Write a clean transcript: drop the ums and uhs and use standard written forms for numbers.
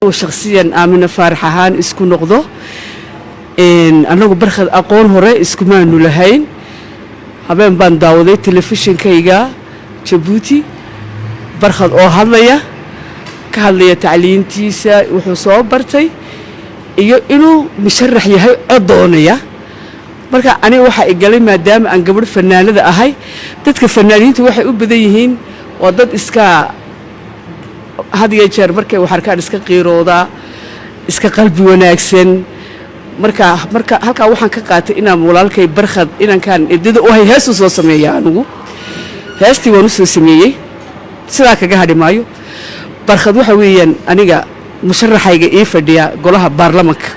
وشخصيا آمنة فرحان اسكو نقضه أنا برخد أقول هراء اسكو ما نلهين هبين بان داودي تلفزيون كيجا جيبوتي برخد هذايا كهذايا تعليم تيسا وحصاب برتي إنه مشرح يهاي أضونية marka ani waxa igalay maadaama aan gabadh fanaanada ahay dadka fanaaniintu waxay u badan yihiin oo dad iska hadiga jeer markay wax arkaan iska qiirooda iska qalbi wanaagsan marka halka waxaan ka qaatay inaan walaalkay barkhad inaan kan idida oo hay heeso soo sameeyay anigu heestii waan soo sameeyay sida kaga hadhimaayo barkhad waxa weeyaan aniga musharaxayga ee fadhiya golaha baarlamaanka